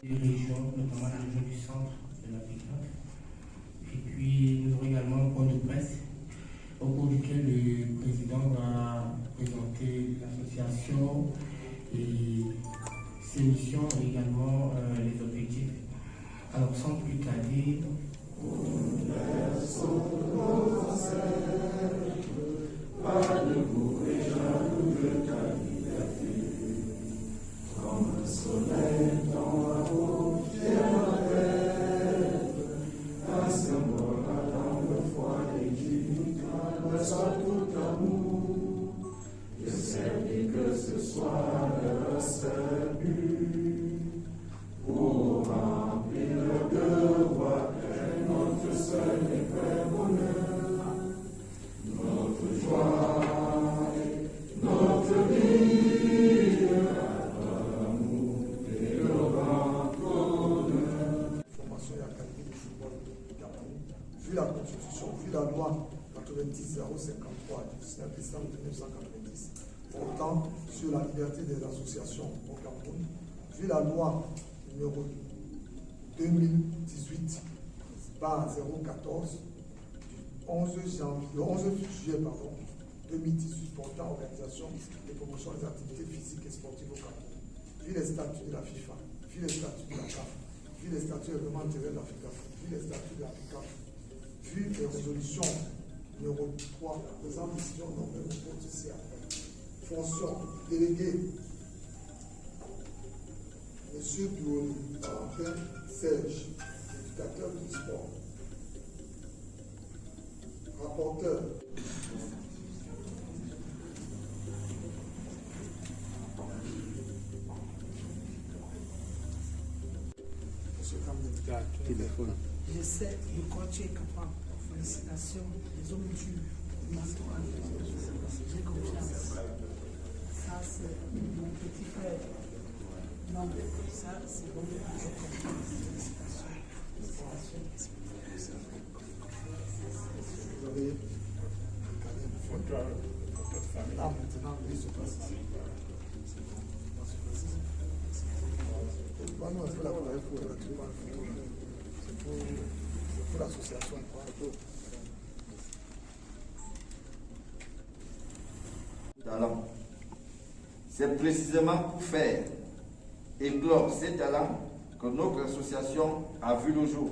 Des régions, notamment la région du centre de l'Afrique. Et puis nous aurons également un point de presse au cours duquel le président va présenter l'association et ses missions et également les objectifs. Alors sans plus tarder, vu la Constitution, vu la loi 90-053 du 19 décembre 1990 portant sur la liberté des associations au Cameroun, vu la loi numéro 2018-014 du 11 juillet 2018 portant organisation et promotion des activités physiques et sportives au Cameroun, vu les statuts de la FIFA, vu les statuts de la CAF, vu les statuts du règlement intérieur de l'Afrique, vu les statuts de la CAF, vu les résolutions numéro 3, la présente décision nommée au compte ici après. Fonction déléguée, M. Douoni, Valentin Serge, éducateur du sport. Rapporteur. Je sais de quoi tu es capable. Félicitations, les hommes durs. J'ai confiance. Ça, c'est mon petit frère. Non, ça, c'est bon. J'ai confiance. Félicitations. Vous avez là maintenant, oui, se passe ici. Nous, est-ce que la première fois, c'est pour l'association. Talents. C'est précisément pour faire éclore ces talents que notre association a vu le jour.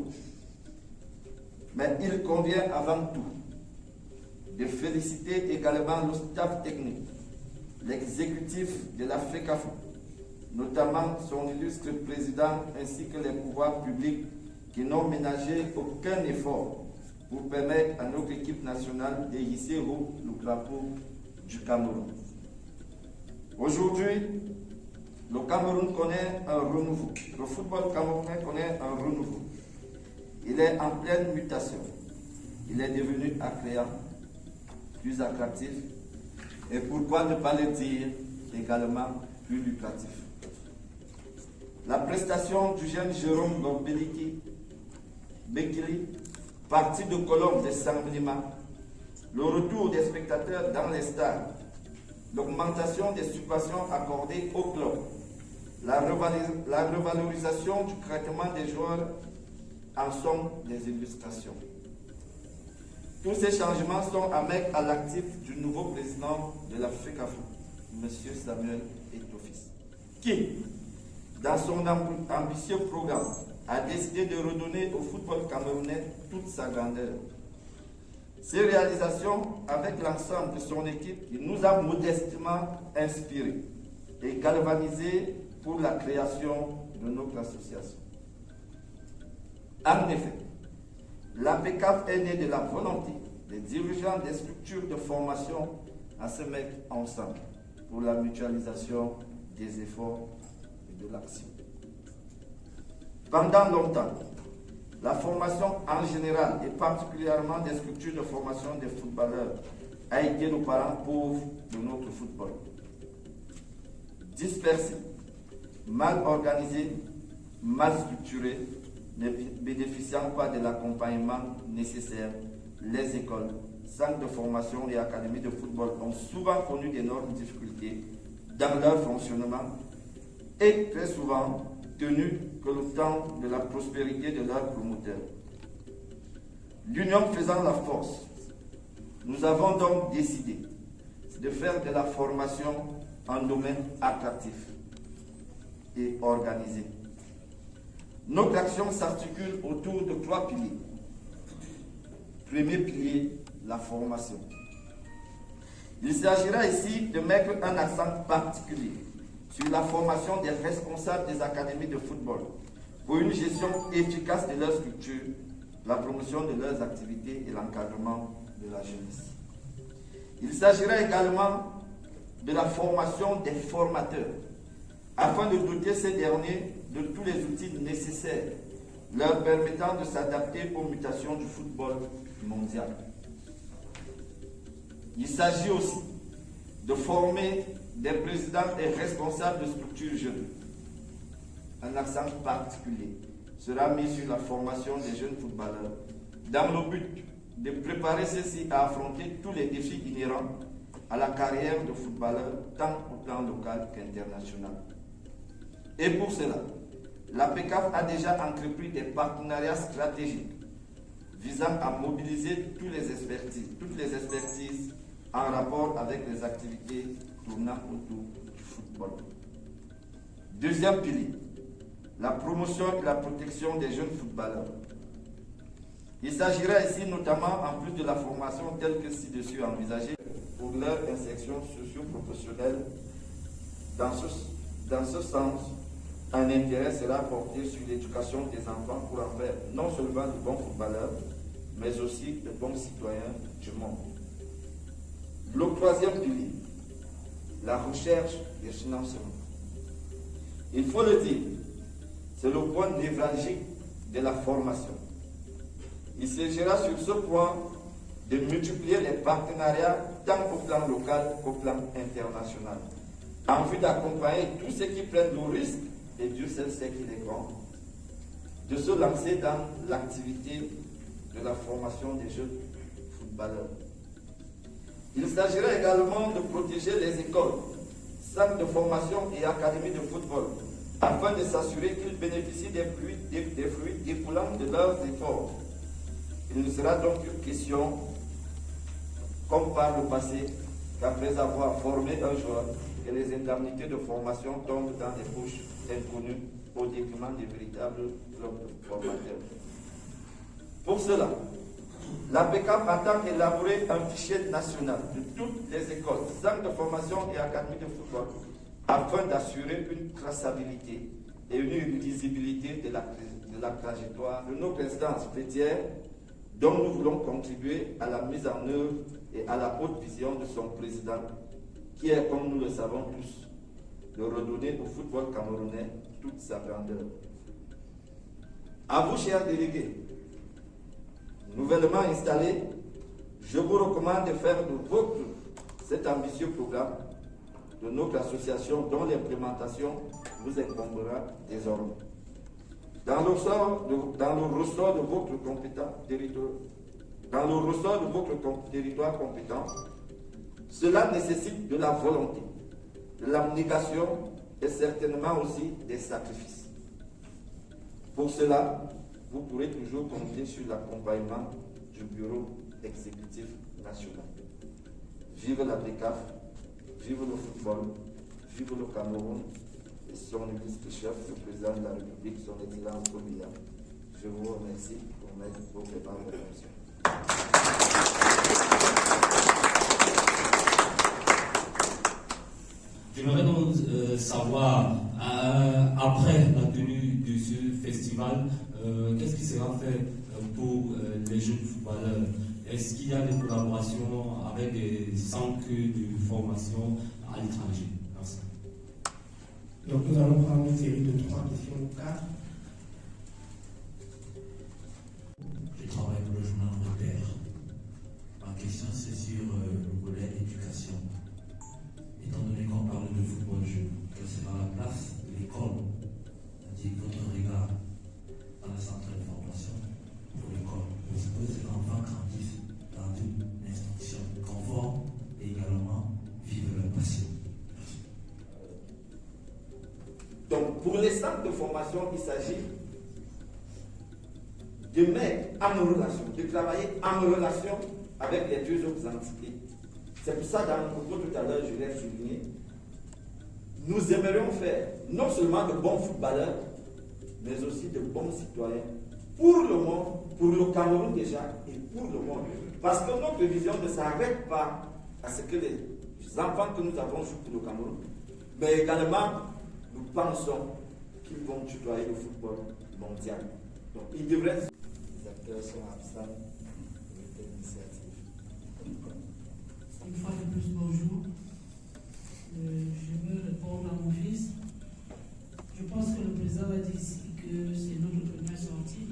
Mais il convient avant tout de féliciter également le staff technique, l'exécutif de la FECAFO, notamment son illustre président ainsi que les pouvoirs publics qui n'ont ménagé aucun effort pour permettre à notre équipe nationale de hisser haut le drapeau du Cameroun. Aujourd'hui, le Cameroun connaît un renouveau. Le football camerounais connaît un renouveau. Il est en pleine mutation. Il est devenu attrayant, plus attractif et pourquoi ne pas le dire également plus lucratif. La prestation du jeune Jérôme Bekili, parti de Colombe de Saint-Blima, le retour des spectateurs dans les stades, l'augmentation des subventions accordées au club, la revalorisation du traitement des joueurs en sont des illustrations. Tous ces changements sont à mettre à l'actif du nouveau président de la FECAFO, M. Samuel Eto'o-Fils, qui, dans son ambitieux programme, a décidé de redonner au football camerounais toute sa grandeur. Ces réalisations, avec l'ensemble de son équipe, qui nous a modestement inspirés et galvanisés pour la création de notre association. En effet, l'APCAF est née de la volonté des dirigeants des structures de formation à se mettre ensemble pour la mutualisation des efforts et de l'action. Pendant longtemps, la formation en général et particulièrement des structures de formation des footballeurs a été le parent pauvre de notre football. Dispersé, mal organisé, mal structuré, ne bénéficiant pas de l'accompagnement nécessaire, les écoles, centres de formation et académies de football ont souvent connu d'énormes difficultés dans leur fonctionnement et très souvent tenue que le temps de la prospérité de leurs promoteurs. L'union faisant la force, nous avons donc décidé de faire de la formation un domaine attractif et organisé. Notre action s'articule autour de 3 piliers. Premier pilier, la formation. Il s'agira ici de mettre un accent particulier sur la formation des responsables des académies de football pour une gestion efficace de leurs structures, la promotion de leurs activités et l'encadrement de la jeunesse. Il s'agira également de la formation des formateurs afin de doter ces derniers de tous les outils nécessaires leur permettant de s'adapter aux mutations du football mondial. Il s'agit aussi de former des présidents et responsables de structures jeunes. Un accent particulier sera mis sur la formation des jeunes footballeurs dans le but de préparer ceux-ci à affronter tous les défis inhérents à la carrière de footballeur tant au plan local qu'international. Et pour cela, la PECAF a déjà entrepris des partenariats stratégiques visant à mobiliser toutes les expertises en rapport avec les activités tournant autour du football. Deuxième pilier, la promotion et la protection des jeunes footballeurs. Il s'agira ici notamment, en plus de la formation telle que ci-dessus envisagée, pour leur insertion socio-professionnelle. Dans ce sens, un intérêt sera porté sur l'éducation des enfants pour en faire non seulement de bons footballeurs, mais aussi de bons citoyens du monde. Le troisième pilier, la recherche des financements. Il faut le dire, c'est le point névralgique de la formation. Il s'agira sur ce point de multiplier les partenariats tant au plan local qu'au plan international, en vue d'accompagner tous ceux qui prennent le risque, et Dieu seul sait qu'il est grand, de se lancer dans l'activité de la formation des jeunes footballeurs. Il s'agira également de protéger les écoles, centres de formation et académies de football, afin de s'assurer qu'ils bénéficient des fruits découlant de leurs efforts. Il ne sera donc une question, comme par le passé, qu'après avoir formé un joueur, que les indemnités de formation tombent dans des poches inconnues au détriment des véritables clubs formateurs. Pour cela, la PECAF entend élaborer un fichier national de toutes les écoles, centres de formation et académies de football, afin d'assurer une traçabilité et une lisibilité de la trajectoire de nos résidences fêtières, dont nous voulons contribuer à la mise en œuvre et à la haute vision de son président, qui est, comme nous le savons tous, de redonner au football camerounais toute sa grandeur. À vous, chers délégués, nouvellement installés, je vous recommande de faire de votre cet ambitieux programme de notre association dont l'implémentation vous incombera désormais. Dans le ressort de votre territoire compétent, cela nécessite de la volonté, de l'abnégation et certainement aussi des sacrifices. Pour cela, vous pourrez toujours compter sur l'accompagnement du Bureau exécutif national. Vive la PECAF, vive le football, vive le Cameroun et son illustre chef, le président de la République, son Excellence Biya. Je vous remercie pour mettre vos prépares d'attention. J'aimerais donc savoir, après la tenue de ce festival, qu'est-ce qui sera fait pour les jeunes footballeurs? Est-ce qu'il y a des collaborations avec des centres de formation à l'étranger? Merci. Donc nous allons prendre une série de 3 questions ou 4. Je travaille pour le journal Repère. Ma question c'est sur le volet éducation. Étant donné qu'on parle de football jeune, quelle sera la place de l'école? C'est-à-dire votre regard dans le centre de formation pour l'école. Parce que ces enfants grandissent dans une instruction conforme et également vivent leur passion. Donc pour les centres de formation, il s'agit de mettre en relation, de travailler en relation avec les deux autres entités. C'est pour ça, dans mon propos tout à l'heure, je l'ai souligné, nous aimerions faire non seulement de bons footballeurs, mais aussi de bons citoyens pour le monde, pour le Cameroun déjà, et pour le monde. Parce que notre vision ne s'arrête pas à ce que les enfants que nous avons jouent pour le Cameroun, mais également, nous pensons qu'ils vont tutoyer le football mondial. Donc, ils devraient... Les acteurs sont absents de cette initiative. Une fois de plus, bonjour. Je veux répondre à mon fils. Je pense que le président a dit ici que c'est notre première sortie.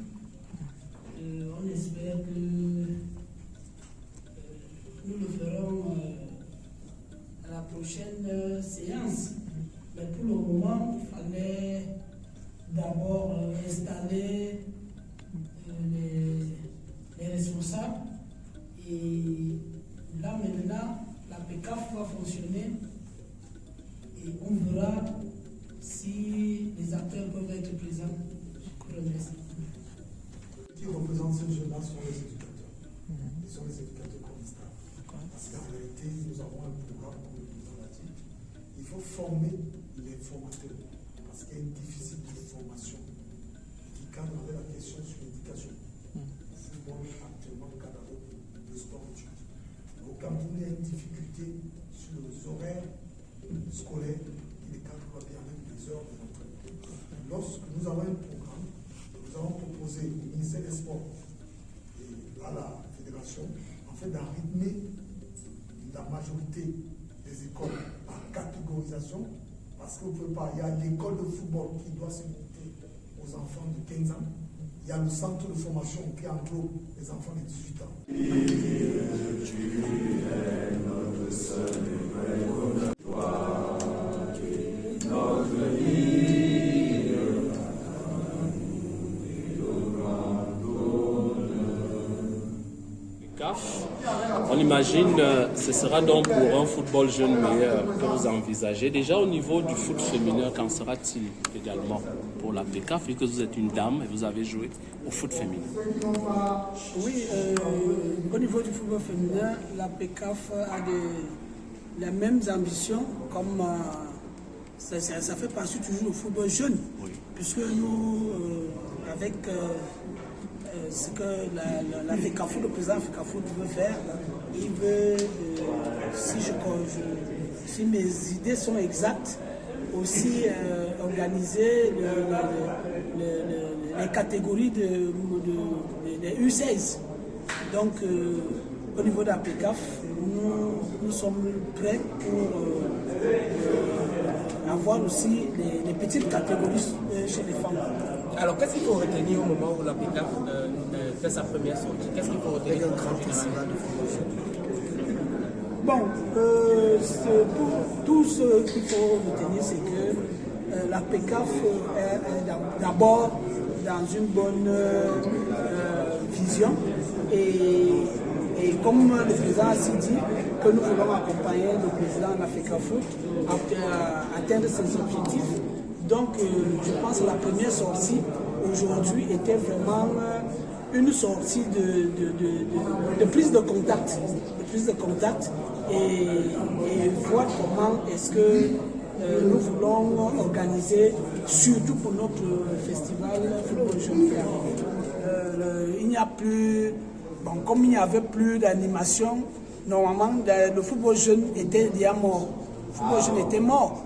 On espère que nous le ferons à la prochaine séance. Mais pour le moment, il fallait d'abord installer les responsables. Et là maintenant, la PECAF va fonctionner et on verra si les acteurs peuvent être présents. Je vous remercie. Qui représentent ces jeunes-là sont les éducateurs. Ils sont les éducateurs constables. Parce qu'en réalité, nous avons un programme, comme le président l'a dit. Il faut former les formateurs. Parce qu'il y a une déficit de formation qui cadre avec la question sur l'éducation. Le football, actuellement, cadre avec le sport études. Au Cameroun, il y a une difficulté sur les horaires scolaires qui les cadrent pas bien avec les heures de l'entraînement. Lorsque nous avons un programme, nous avons proposé au ministère des Sports et à la fédération, en fait, d'arrêter la majorité des écoles par catégorisation, parce que vous pouvez pas, il y a l'école de football qui doit se monter aux enfants de 15 ans, il y a le centre de formation qui englobe les enfants de 18 ans. On imagine ce sera donc pour un football jeune meilleur que vous envisagez. Déjà au niveau du foot féminin, qu'en sera-t-il également pour la PECAF, vu que vous êtes une dame et vous avez joué au foot féminin? Oui, au niveau du football féminin, la PECAF a les mêmes ambitions comme ça fait partie toujours du football jeune. Oui. Puisque nous, avec ce que la FECAFOOT, le président FECAFOOT veut faire, il veut, si mes idées sont exactes, aussi organiser les catégories des U16. Donc, au niveau de la PECAF, nous sommes prêts pour avoir aussi les petites catégories chez les femmes. Alors, qu'est-ce qu'il faut retenir au moment où la PECAF fait sa première sortie? Qu'est-ce qu'il faut retenir au grand festival de football? Bon, tout ce qu'il faut retenir, c'est que la PECAF est d'abord dans une bonne vision et comme le président a dit, que nous voulons accompagner le président de la FECAFOOT à atteindre ses objectifs. Donc, je pense que la première sortie aujourd'hui était vraiment une sortie de prise de contact, et voir comment est-ce que nous voulons organiser, surtout pour notre festival Football Jeune. Il n'y a plus, comme il n'y avait plus d'animation, normalement le football jeune était déjà mort. Le football jeune était mort.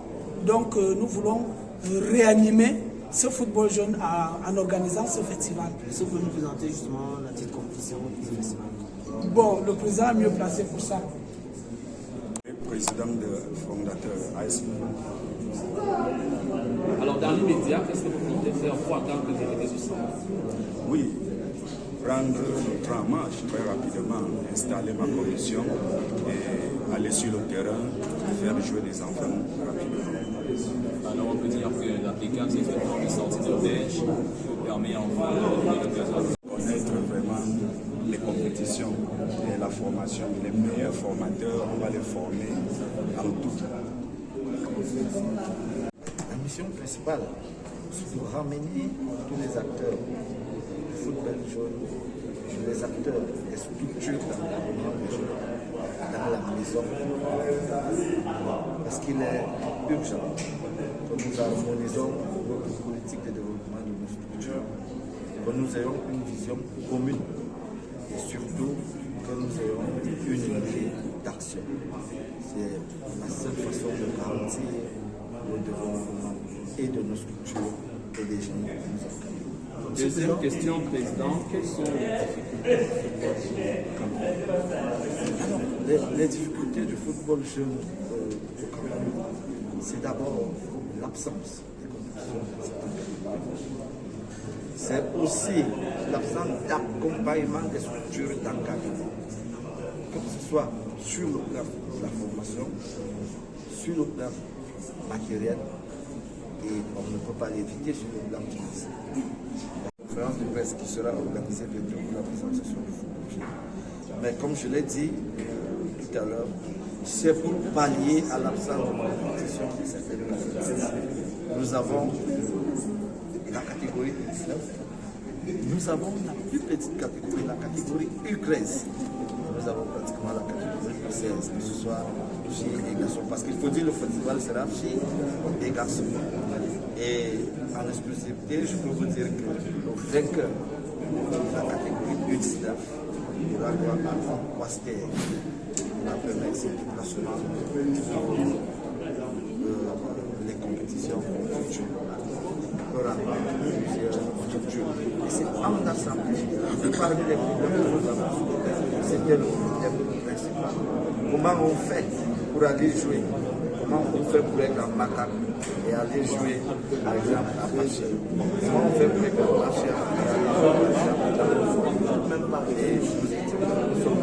Donc nous voulons réanimer ce football jeune en organisant ce festival. Est-ce que vous pouvez nous présenter justement la petite compétition du festival? Bon, le président est mieux placé pour ça. Président fondateur ASM. Alors dans l'immédiat, qu'est-ce que vous comptez faire pour en tant que délégué du centre? Oui, prendre notre en marche très rapidement, installer ma commission et aller sur le terrain, faire jouer les enfants rapidement. Alors on peut dire que la PECAF, c'est une forme de sortie de pêche qui permet enfin de connaître vraiment les compétitions et la formation. Les meilleurs formateurs, on va les former en tout. La mission principale c'est de ramener tous les acteurs du football jaune, les acteurs des structures d'encadrement des jeunes dans la maison. Parce qu'il est urgent que nous harmonisons notre politique de développement de nos structures, que nous ayons une vision commune et surtout que nous ayons une unité d'action. C'est la seule façon de garantir le développement et de nos structures et des jeunes que nous encadrons. Deuxième question, Président, quelles sont les difficultés du football jeune au Cameroun, c'est d'abord l'absence des compétitions. C'est aussi l'absence d'accompagnement des structures d'encadrement, que ce soit sur le plan de la formation, sur le plan matériel, et on ne peut pas l'éviter sur le plan financier. La conférence de presse qui sera organisée bientôt pour la présentation du football. Mais comme je l'ai dit tout à l'heure, c'est pour pallier à l'absence de compétition de certaines catégories. Nous avons la catégorie U19, nous avons la plus petite catégorie, la catégorie U13. Nous avons pratiquement la catégorie U16, que ce soit filles et garçons. Parce qu'il faut dire que le festival sera filles et garçons. Et en exclusivité, je peux vous dire que le vainqueur de la catégorie U19 pourra avoir un Waster, la première équipe nationale pour les compétitions futures. Plusieurs structures. Et c'est en assemblée. Parmi les problèmes que nous avons, c'était le problème principal. Comment on fait pour aller jouer? Comment on fait pour être en Macaque et aller jouer, par exemple, à Paché? Comment on fait pour être en Paché et aller jouer à Paché? Même pas. Et nous sommes